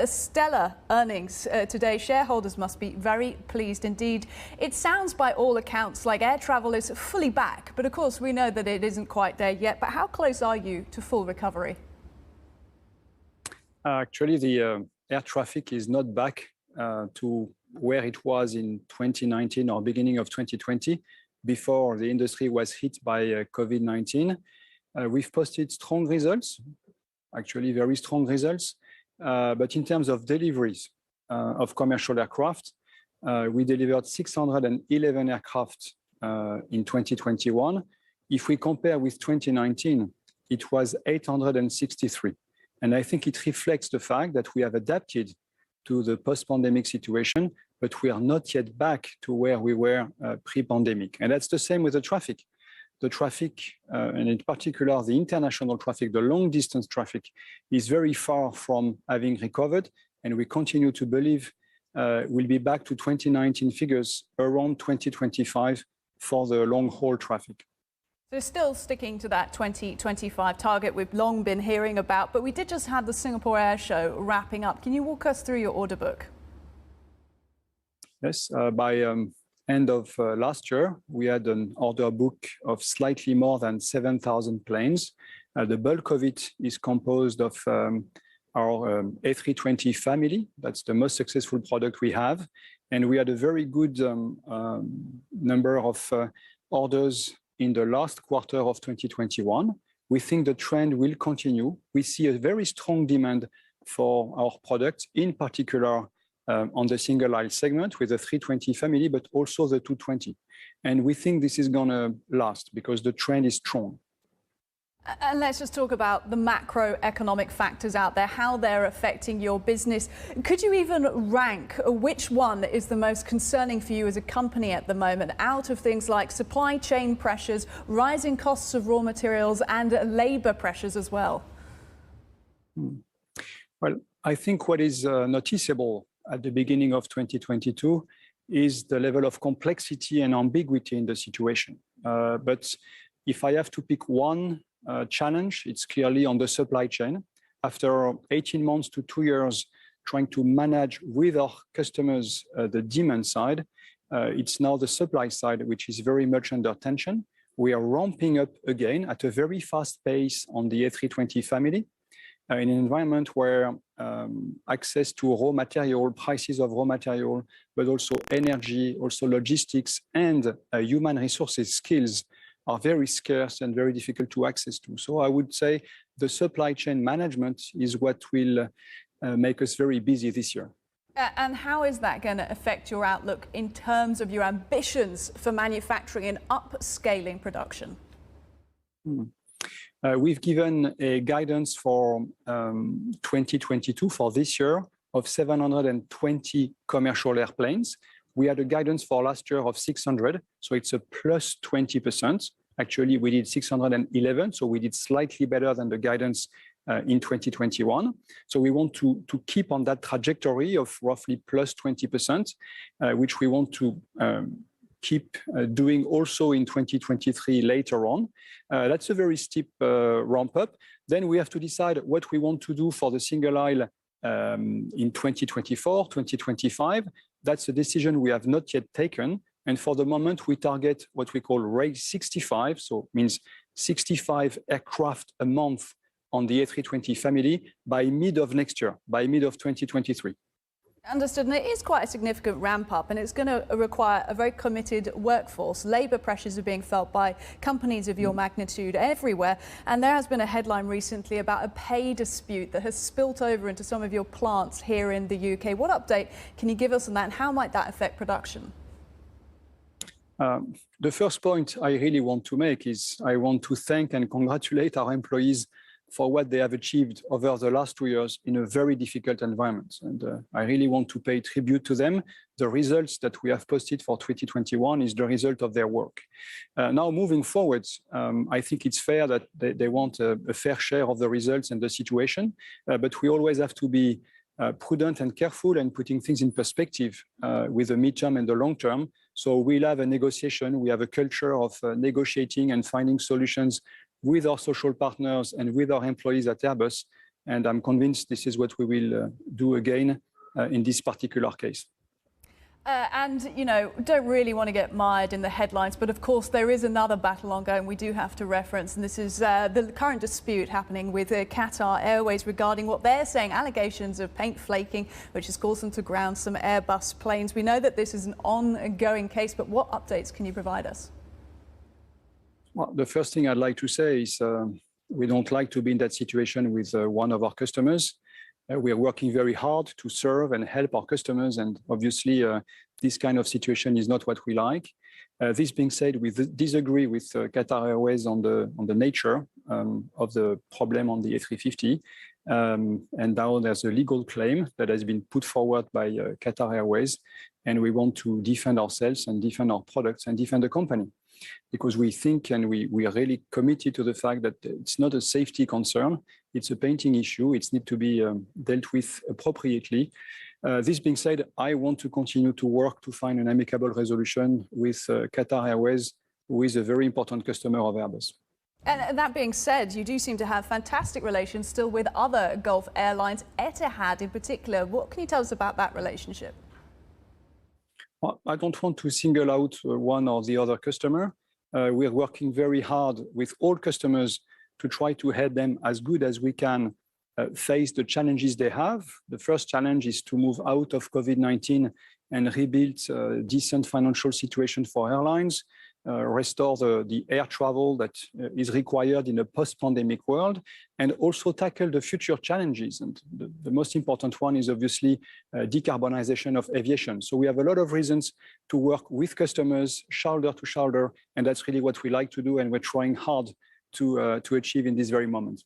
stellar earnings today. Shareholders must be very pleased indeed. It sounds by all accounts like air travel is fully back, but of course we know that it isn't quite there yet. But how close are you to full recovery? Actually, the air traffic is not back to where it was in 2019 or beginning of 2020, before the industry was hit by COVID-19. We've posted strong results, actually very strong results. But in terms of deliveries of commercial aircraft, we delivered 611 aircraft in 2021. If we compare with 2019, it was 863. And I think it reflects the fact that we have adapted to the post-pandemic situation, but we are not yet back to where we were pre-pandemic. And that's the same with the traffic. The traffic, and in particular the international traffic, the long-distance traffic, is very far from having recovered, and we continue to believe we'll be back to 2019 figures around 2025 for the long-haul traffic. So still sticking to that 2025 target we've long been hearing about, but we did just have the Singapore Air Show wrapping up. Can you walk us through your order book? Yes, by end of last year, we had an order book of slightly more than 7,000 planes. The bulk of it is composed of our A320 family. That's the most successful product we have. And we had a very good number of orders in the last quarter of 2021. We think the trend will continue. We see a very strong demand for our products, in particular on the single aisle segment with the 320 family, but also the 220. And we think this is going to last because the trend is strong. And let's just talk about the macroeconomic factors out there, how they're affecting your business. Could you even rank which one is the most concerning for you as a company at the moment, out of things like supply chain pressures, rising costs of raw materials, and labor pressures as well? Well, I think what is noticeable at the beginning of 2022 is the level of complexity and ambiguity in the situation. But if I have to pick one challenge, it's clearly on the supply chain. After 18 months to 2 years trying to manage with our customers the demand side, it's now the supply side which is very much under tension. We are ramping up again at a very fast pace on the A320 family in an environment where access to raw material, prices of raw material, but also energy, also logistics and human resources skills are very scarce and very difficult to access to. So I would say the supply chain management is what will make us very busy this year. And how is that going to affect your outlook in terms of your ambitions for manufacturing and upscaling production? We've given a guidance for 2022 for this year of 720 commercial airplanes. We had a guidance for last year of 600, so it's a plus 20%. Actually, we did 611, so we did slightly better than the guidance in 2021. So we want to keep on that trajectory of roughly plus 20%, which we want to keep doing also in 2023 later on. That's a very steep ramp up. Then we have to decide what we want to do for the single aisle in 2024, 2025. That's a decision we have not yet taken. And for the moment, we target what we call rate 65, so it means 65 aircraft a month on the A320 family by mid of next year, by mid of 2023. Understood. And it is quite a significant ramp up, and it's going to require a very committed workforce. Labour pressures are being felt by companies of your magnitude everywhere. And there has been a headline recently about a pay dispute that has spilt over into some of your plants here in the UK. What update can you give us on that, and how might that affect production? The first point I really want to make is I want to thank and congratulate our employees for what they have achieved over the last 2 years in a very difficult environment. And I really want to pay tribute to them. The results that we have posted for 2021 is the result of their work. Now, moving forward, I think it's fair that they want a fair share of the results and the situation, but we always have to be prudent and careful and putting things in perspective with the midterm and the long term. So we'll have a negotiation. We have a culture of negotiating and finding solutions with our social partners and with our employees at Airbus And I'm convinced this is what we will do again in this particular case. And, you know, don't really want to get mired in the headlines, but of course there is another battle ongoing we do have to reference, and this is the current dispute happening with Qatar Airways regarding what they're saying, allegations of paint flaking, which has caused them to ground some Airbus planes. We know that this is an ongoing case, but what updates can you provide us? Well, the first thing I'd like to say is we don't like to be in that situation with one of our customers. We are working very hard to serve and help our customers, and obviously this kind of situation is not what we like. This being said, we disagree with Qatar Airways on the nature of the problem on the A350, and now there's a legal claim that has been put forward by Qatar Airways, and we want to defend ourselves and defend our products and defend the company, because we think and we are really committed to the fact that it's not a safety concern, it's a painting issue, it needs to be dealt with appropriately. This being said, I want to continue to work to find an amicable resolution with Qatar Airways, who is a very important customer of Airbus. And that being said, you do seem to have fantastic relations still with other Gulf airlines, Etihad in particular. What can you tell us about that relationship? Well, I don't want to single out one or the other customer. We are working very hard with all customers to try to help them as good as we can face the challenges they have. The first challenge is to move out of COVID-19 and rebuild a decent financial situation for airlines, restore the air travel that is required in a post-pandemic world, and also tackle the future challenges. And the most important one is obviously decarbonization of aviation. So we have a lot of reasons to work with customers, shoulder to shoulder, and that's really what we like to do, and we're trying hard to achieve in this very moment.